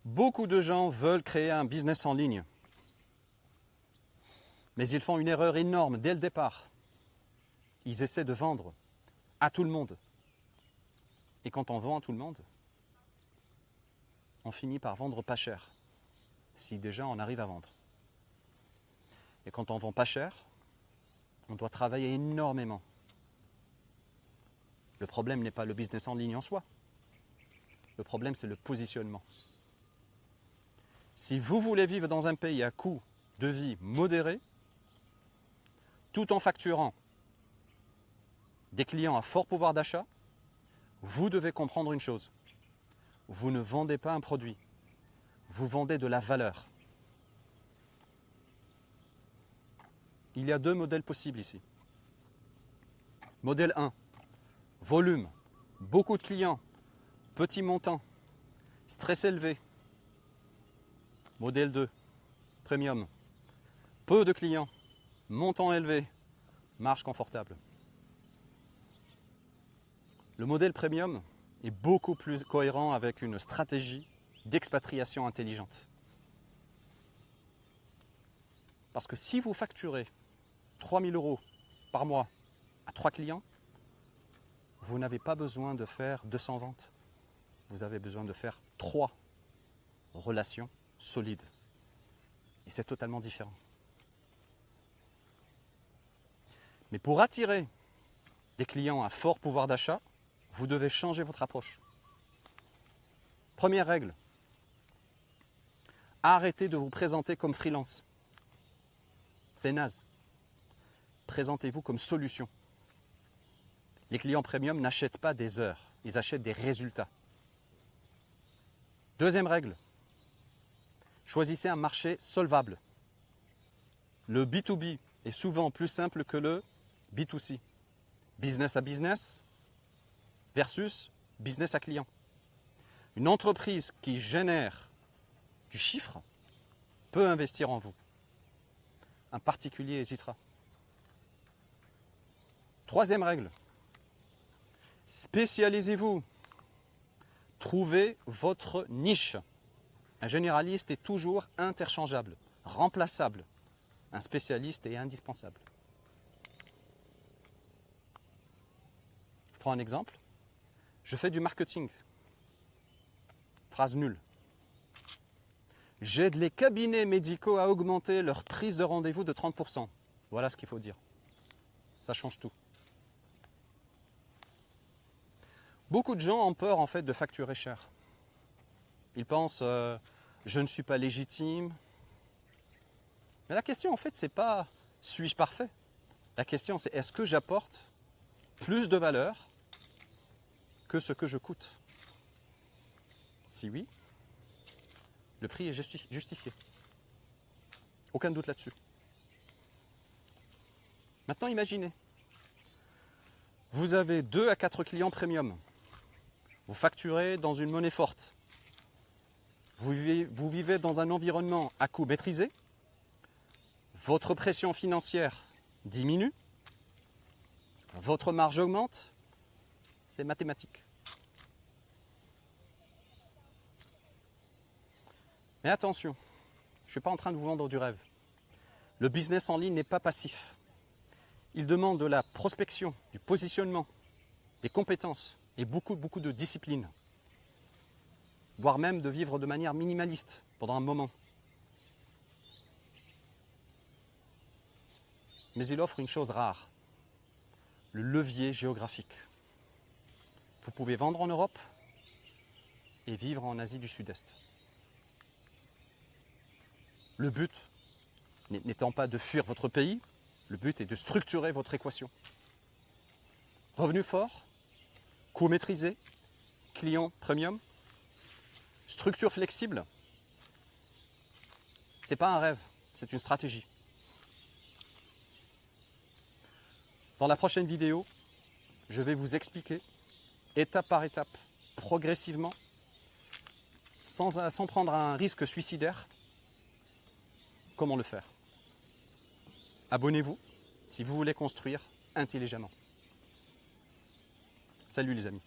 Beaucoup de gens veulent créer un business en ligne, mais ils font une erreur énorme dès le départ. Ils essaient de vendre à tout le monde. Et quand on vend à tout le monde, on finit par vendre pas cher, si déjà on arrive à vendre. Et quand on vend pas cher, on doit travailler énormément. Le problème n'est pas le business en ligne en soi. Le problème, c'est le positionnement. Si vous voulez vivre dans un pays à coût de vie modéré, tout en facturant des clients à fort pouvoir d'achat, vous devez comprendre une chose. Vous ne vendez pas un produit, vous vendez de la valeur. Il y a deux modèles possibles ici. Modèle 1, volume, beaucoup de clients, petit montant, stress élevé. Modèle 2, premium, peu de clients, montant élevé, marge confortable. Le modèle premium est beaucoup plus cohérent avec une stratégie d'expatriation intelligente. Parce que si vous facturez 3 000 € par mois à 3 clients, vous n'avez pas besoin de faire 200 ventes. Vous avez besoin de faire 3 relations solides. Et c'est totalement différent. Mais pour attirer des clients à fort pouvoir d'achat, vous devez changer votre approche. Première règle, arrêtez de vous présenter comme freelance. C'est naze. Présentez-vous comme solution. Les clients premium n'achètent pas des heures, ils achètent des résultats. Deuxième règle, choisissez un marché solvable. Le B2B est souvent plus simple que le B2C. Business à business versus business à client. Une entreprise qui génère du chiffre peut investir en vous. Un particulier hésitera. Troisième règle, spécialisez-vous. Trouvez votre niche. Un généraliste est toujours interchangeable, remplaçable. Un spécialiste est indispensable. Je prends un exemple. Je fais du marketing. Phrase nulle. J'aide les cabinets médicaux à augmenter leur prise de rendez-vous de 30%. Voilà ce qu'il faut dire. Ça change tout. Beaucoup de gens ont peur en fait de facturer cher. Ils pensent je ne suis pas légitime. Mais la question en fait c'est pas suis-je parfait. La question c'est est-ce que j'apporte plus de valeur que ce que je coûte. Si oui, le prix est justifié. Aucun doute là-dessus. Maintenant imaginez, vous avez 2 à 4 clients premium. Vous facturez dans une monnaie forte. Vous vivez dans un environnement à coût maîtrisé. Votre pression financière diminue. Votre marge augmente. C'est mathématique. Mais attention, je ne suis pas en train de vous vendre du rêve. Le business en ligne n'est pas passif. Il demande de la prospection, du positionnement, des compétences et beaucoup de discipline. Voire même de vivre de manière minimaliste pendant un moment. Mais il offre une chose rare, le levier géographique. Vous pouvez vendre en Europe et vivre en Asie du Sud-Est. Le but n'étant pas de fuir votre pays, le but est de structurer votre équation. Revenu fort, coût maîtrisé, client premium, structure flexible. Ce n'est pas un rêve, c'est une stratégie. Dans la prochaine vidéo, je vais vous expliquer, étape par étape, progressivement, sans prendre un risque suicidaire, comment le faire. Abonnez-vous si vous voulez construire intelligemment. Salut les amis.